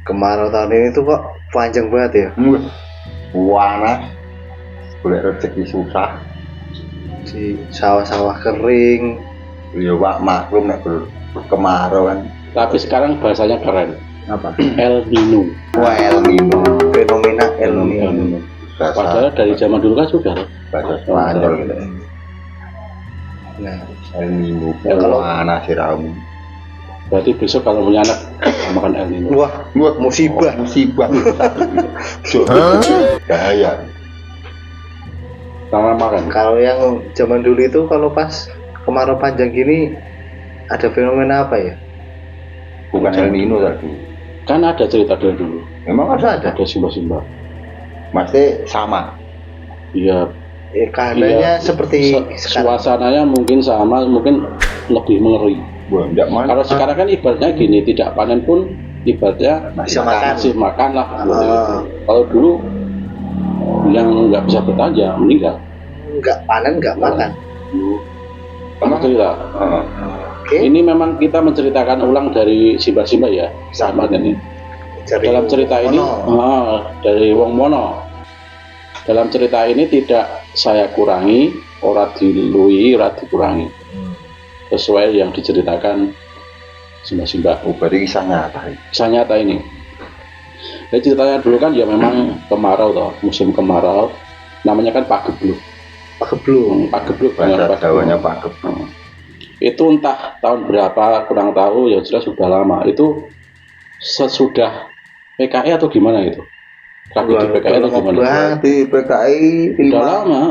Kemarau tahun ini tuh kok panjang banget ya. Panas, boleh rezeki susah. Di sawah-sawah kering. Ya Pak, maklum nek kemarau kan. Tapi sekarang bahasanya keren. Apa? El Nino. Wah, El Nino. Fenomena El Nino. Padahal dari zaman dulu kan sudah. Bahasa Spanyol gitu. Nah, El Nino. Kalau- Panas sih ramu. Berarti besok kalau punya anak makan El Nino. wah, musibah. Musibah. Bahaya. Tangan makan. Kalau yang zaman dulu itu kalau pas kemarau panjang gini ada fenomena apa ya? Bukan El Nino tadi. Kan ada cerita dari dulu. Memang Masa ada? Ada simba-simba. Pasti sama. Iya. Keadaannya seperti sekarang. Suasananya mungkin sama, mungkin lebih mengeri. Wah, enggak mana. Kalau sekarang kan ibaratnya gini, tidak panen pun ibaratnya Masih makan. masih makan lah. Ah. Kalau dulu yang nggak bisa bertahan ya meninggal. Nggak panen, nggak makan. Kamu cerita. Oke. Ini memang kita menceritakan ulang dari Simba-Simba ya, sama ini. Dari Dalam cerita ini, Mono. dari Wong Mono. Dalam cerita ini tidak saya kurangi, ora diluwi, ora dikurangi. Sesuai yang diceritakan Simba-Simba. Oh, berarti kisah nyata. Kisah nyata ini. Jadi ceritanya dulu kan ya memang kemarau toh, musim kemarau. Namanya kan pagebluk. Pagebluk. Pagebluk Bahasa benar, Jawanya pagebluk. Pak. Itu entah tahun berapa kurang tahu, ya jelas sudah lama. Itu sesudah PKI atau gimana itu? Tragedi PKI atau gimana? Berarti PKI Sudah 5 lama.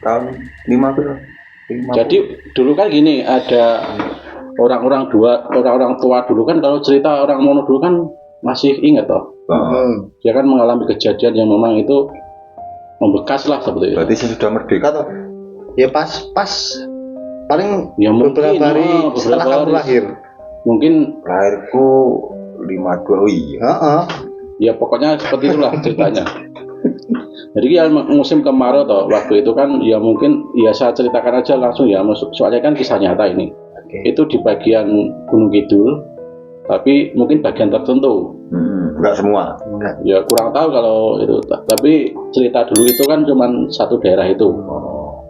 tahun 5 berapa? 50. Jadi dulu kan gini, ada orang-orang tua dulu kan, kalau cerita orang Mono dulu kan masih ingat toh. Dia kan mengalami kejadian yang memang itu membekas lah seperti itu. Berarti saya sudah merdeka toh? Ya pas paling Ya mungkin beberapa hari setelah kamu lahir. Mungkin Lahirku 52. Oh iya. Heeh. ya pokoknya seperti itulah ceritanya. Jadi ya musim kemarau toh, waktu itu kan ya mungkin ya saya ceritakan aja langsung ya, soalnya kan kisah nyata ini. Oke. Itu di bagian Gunung Kidul, tapi mungkin bagian tertentu. Enggak semua. Enggak. Ya kurang tahu kalau itu, tapi cerita dulu itu kan cuma satu daerah itu.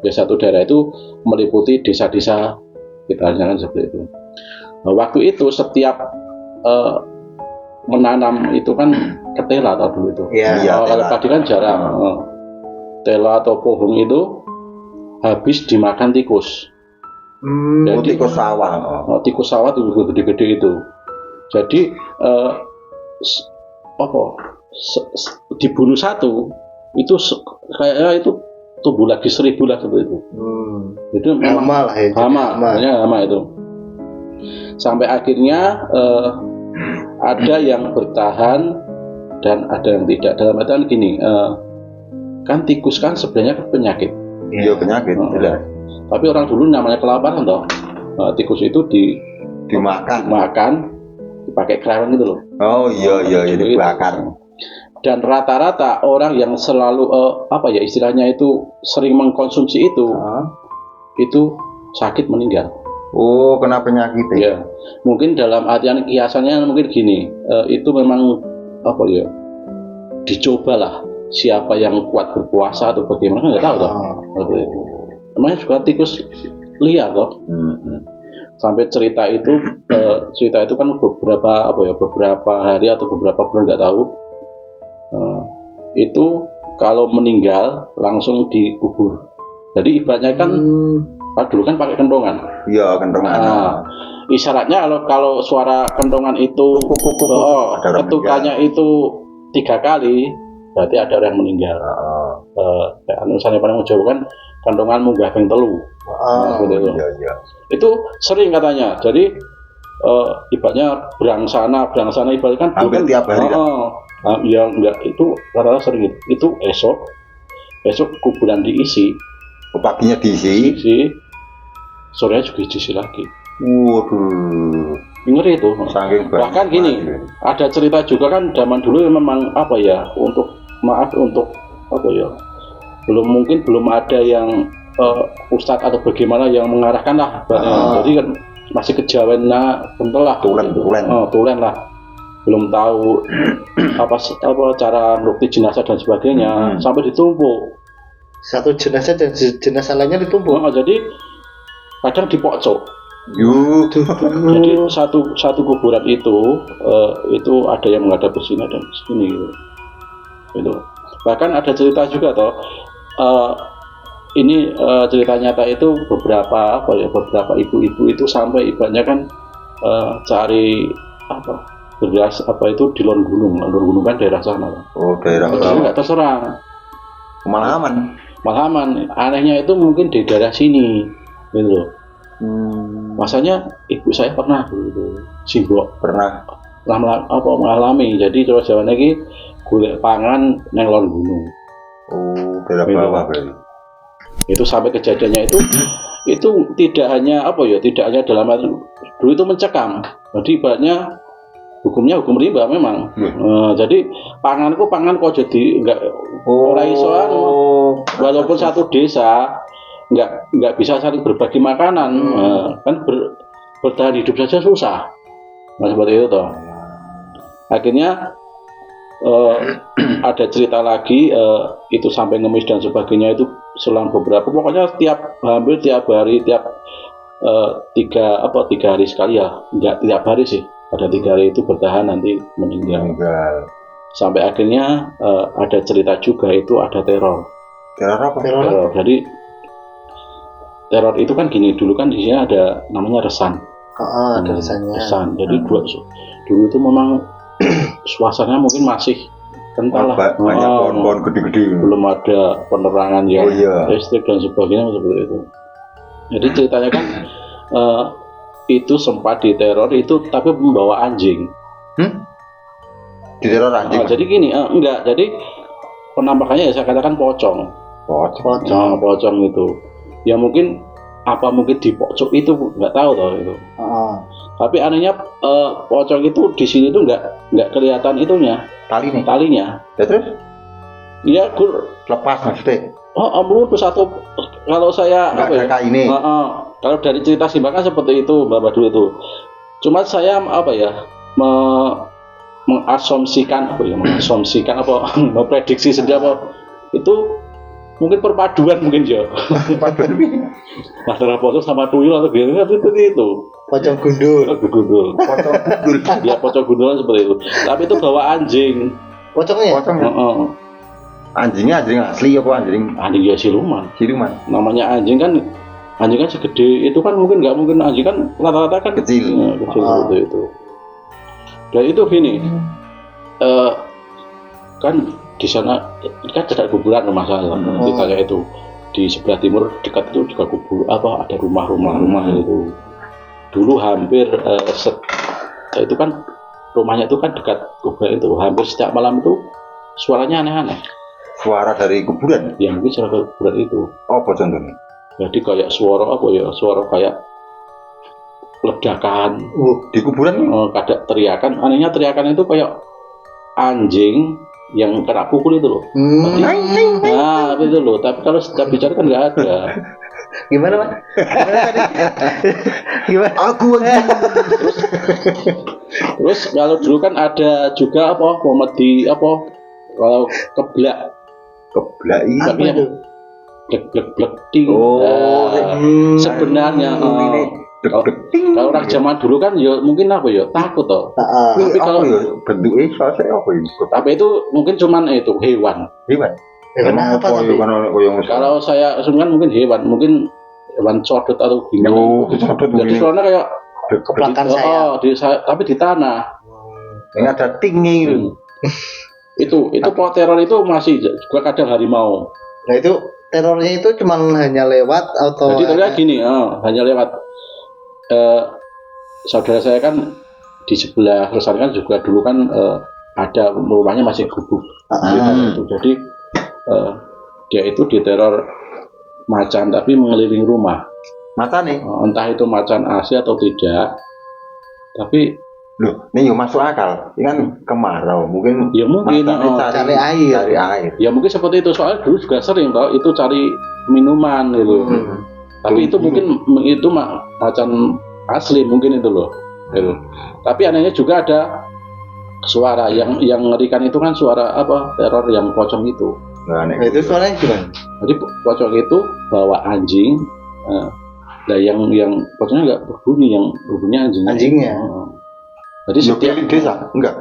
Ya satu daerah itu meliputi desa-desa sekitarnya kan seperti itu. Nah, waktu itu setiap menanam itu kan ketela atau dulu itu. Iya. Kalau padi kan jarang. Tela atau pohon itu habis dimakan tikus. Oh, tikus sawah. Tikus sawah itu gede-gede itu. Jadi dibunuh satu itu kayaknya itu tumbuh lagi 1000 lah seperti itu. Itu memang Hama lah ya. hama itu. Sampai akhirnya ada yang bertahan dan ada yang tidak. Dalam artian gini, kan tikus kan sebenarnya penyakit. Iya, penyakit jelas. Tapi orang dulu namanya kelaparan toh. Tikus itu dimakan, dipakai kerang gitu loh. Oh iya ini bakar. Dan rata-rata orang yang selalu istilahnya itu sering mengkonsumsi itu sakit meninggal. Oh, kena penyakit Ya, mungkin dalam artian kiasannya mungkin gini, itu memang dicobalah siapa yang kuat berpuasa atau bagaimana, nggak tahu toh. Namanya juga tikus liar toh. Sampai cerita itu kan beberapa hari atau beberapa bulan nggak tahu. Itu kalau meninggal langsung dikubur. Jadi ibaratnya kan dulu kan pakai kentongan. Iya, kentongan. Isyaratnya kalau suara kentongan itu ketukannya itu 3 kali, berarti ada orang yang meninggal. Misalnya paling jauh kan kentongan munggah ping 3. Iya. Itu sering katanya. Jadi ibaratnya berang sana ibaratnya kan hampir tiap hari kan? Ya enggak, itu rata-rata sering itu esok kuburan diisi. Paginya diisi, sorenya juga diisi lagi. Waduh, Ngeri itu. saking Bahkan gini, ada cerita juga kan zaman dulu memang belum ada yang ustadz atau bagaimana yang mengarahkan lah. Jadi kan masih kejawen lah, bentel lah. Tulen. Tulen lah. belum tahu apa cara ngerukti jenazah dan sebagainya, sampai ditumpuk. Satu jenazah dan jenazah lainnya ditumpuk. Jadi kadang dipocok. Jadi satu kuburan itu ada yang menghadap ke sini dan ke sini gitu. Bahkan ada cerita juga toh. Ini cerita nyata itu beberapa ibu-ibu itu sampai ibaratnya kan cari beras itu di Lon Gunung kan daerah sana. Oh, daerah sana. Nggak terserang. Malah aman. Anehnya itu mungkin di daerah sini, gitu loh. Masanya ibu saya pernah gitu, Simbok pernah mengalami. Jadi terus jaman lagi golek pangan neng Lon Gunung. Oh, daerah bawah berarti. Itu sampai kejadiannya itu tidak hanya dalam arti dulu itu mencekam. Jadi ibaratnya hukumnya hukum rimba memang. Jadi pangan kok jadi enggak ora iso walaupun satu desa nggak bisa saling berbagi makanan, kan bertahan hidup saja susah. Nah seperti itu toh. Akhirnya ada cerita lagi itu sampai ngemis dan sebagainya itu selang beberapa, pokoknya hampir tiap hari, tiap 3 hari sekali ya, nggak tiap hari sih, ada 3 hari itu bertahan nanti meninggal. Sampai akhirnya ada cerita juga itu ada teror. Teror apa? Teror. Jadi teror itu kan gini, dulu kan di sini ada namanya resan. Ada resannya. Resan. Jadi dulu itu memang suasananya mungkin masih kental lah. Banyak pohon-pohon gede-gede. Belum ada penerangan yang listrik dan sebagainya seperti itu. Jadi ceritanya kan itu sempat diteror itu, tapi membawa anjing. Diteror anjing? Jadi gini, enggak. Jadi penampakannya ya saya katakan pocong. Pocong itu. Ya mungkin mungkin di pocong itu nggak tahu toh itu. Tapi anehnya pocong itu di sini tuh nggak kelihatan itunya. Talinya. Ya terus? Iya, lepas maksudnya. Ampun satu kalau saya nggak ada kainnya. Kalau dari cerita Simbakan seperti itu Bapak dulu itu. Cuma saya mengasumsikan memprediksi sendiri itu mungkin perpaduan mungkin ya. Masalah pocong sama tuyul atau gimana seperti itu. Pocong gundul. Ya pocong gundul seperti itu. Tapi itu bawa anjing. Pocongnya? Anjingnya anjing asli apa anjing? Anjing ya siluman. Namanya anjing kan segede itu kan mungkin nggak mungkin, anjing kan rata-rata kan kecil. Seperti itu. Dan itu gini. Kan di sana kan ada kuburan rumah saya, ditanya itu di sebelah timur dekat itu juga ada rumah itu. Dulu hampir itu kan rumahnya itu kan dekat kuburan itu, hampir setiap malam itu suaranya aneh-aneh. Suara dari kuburan? Ya mungkin suara kuburan itu. Apa contohnya? Jadi kayak suara kayak ledakan. Di kuburan? Ada teriakan, anehnya teriakan itu kayak anjing yang kena pukul itu loh. Nah itu loh, tapi kalau setiap bicara kan nggak ada. Gimana Pak? Gimana? Aku Terus kalau dulu kan ada juga komedi kalau keblak tapi yang blek ting. Sebenarnya kalau orang zaman dulu kan ya mungkin takut toh. Tapi kalau bentuknya saya apa ya? Tapi itu mungkin cuman itu hewan apa tapi? Kalau saya asumsikan mungkin hewan codot atau gimana. Jadi soalnya kayak kebelakang saya. tapi di tanah. Yang ada tinggi itu teror itu masih juga kadang harimau. Nah itu terornya itu cuman hanya lewat atau? Jadi terlihat gini, hanya lewat. Saudara saya kan di sebelah resan kan juga dulu kan ada rumahnya masih gubuk. Itu. Jadi dia itu diteror macan tapi mengelilingi rumah. Mata nih? Entah itu macan asli atau tidak. Tapi nih masuk akal. Ini kan kemarau, mungkin cari air. Ya mungkin seperti itu, soalnya dulu juga sering toh itu cari minuman gitu. Tapi itu mungkin itu macan asli mungkin itu loh. Gitu. Tapi anehnya juga ada suara yang ngerikan itu kan suara apa teror yang pocong itu. Nah, Nah, itu suaranya gimana? Jadi pocong itu bawa anjing. Nah yang pocongnya nggak berbunyi, yang berbunyi anjingnya. Jadi setiap keliling desa enggak?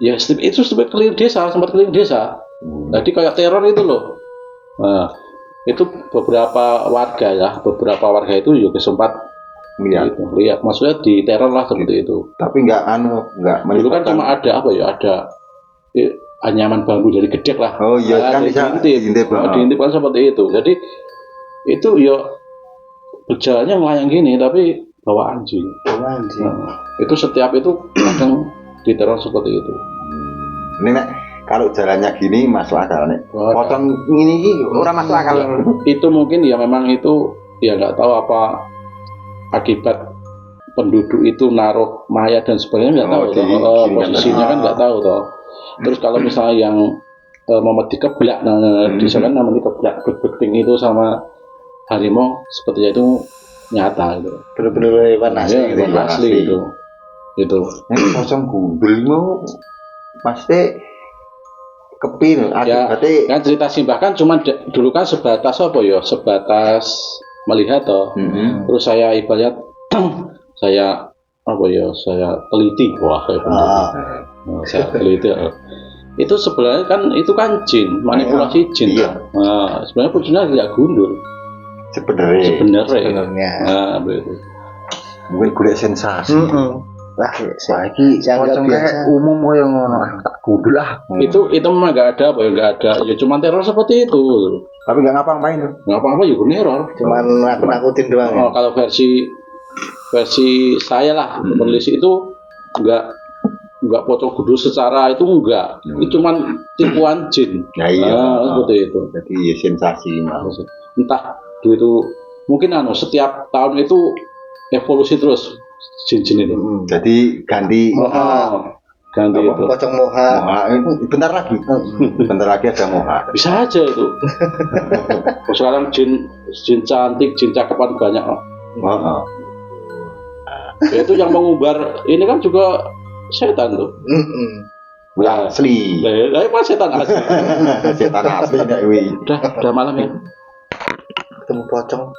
ya itu sempat keliling desa. Jadi kayak teror itu loh. Nah, itu beberapa warga itu juga sempat lihat, maksudnya di teror lah seperti itu. Tapi enggak Dulu kan cuma ada anyaman bambu dari gedek lah. Oh iya kan bisa diintip kan seperti itu. Jadi itu ya berjalannya melayang gini tapi bawa anjing. Nah, itu setiap itu kadang diteror seperti itu. Ini nek kalau jalannya gini masuk akal nek. Potong ini orang masuk akal. Itu mungkin ya memang itu ya nggak tahu apa akibat penduduk itu naruh mayat dan sebagainya nggak tahu posisinya kan nggak tahu toh. Terus kalau misalnya yang memedi keblak, di sana namanya keblak berbekting itu sama harimau sepertinya itu nyata gitu. Bener-bener hewan asli gitu. Hewan asli gitu. Itu. Pocong gundul mau pasti kepil akibatnya. Kan cerita Simbah kan cuma dulu kan sebatas apa ya? Sebatas melihat toh. Terus saya ibarat saya teliti saya teliti. Itu sebenarnya kan jin, manipulasi jin. Iya. Nah, sebenarnya kucingnya tidak gundul. Sebenarnya. Nah, begitu. Mungkin golek sensasi. Lah, saiki pocong kayak umum koyo ngono, tak gundul lah. Itu memang nggak ada ya cuma teror seperti itu. Tapi nggak ngapa-ngapain tuh. Nggak apa-apa ya teror. Cuman nakut-nakutin doang. Oh, kalau versi saya lah penulis itu nggak pocong gundul secara itu enggak. Itu cuman tipuan jin. Ya iya. Seperti itu. Jadi sensasi mah. Entah itu mungkin setiap tahun itu evolusi terus jin-jin itu. Jadi ganti ganti itu. Pocong moha. Bentar lagi ada moha. Bisa aja itu. Sekarang jin cantik, jin cakepan banyak. Itu yang mengumbar ini kan juga setan tuh. Asli. Lah apa setan asli? Setan asli nek wi. Udah malam ya. Ketemu pocong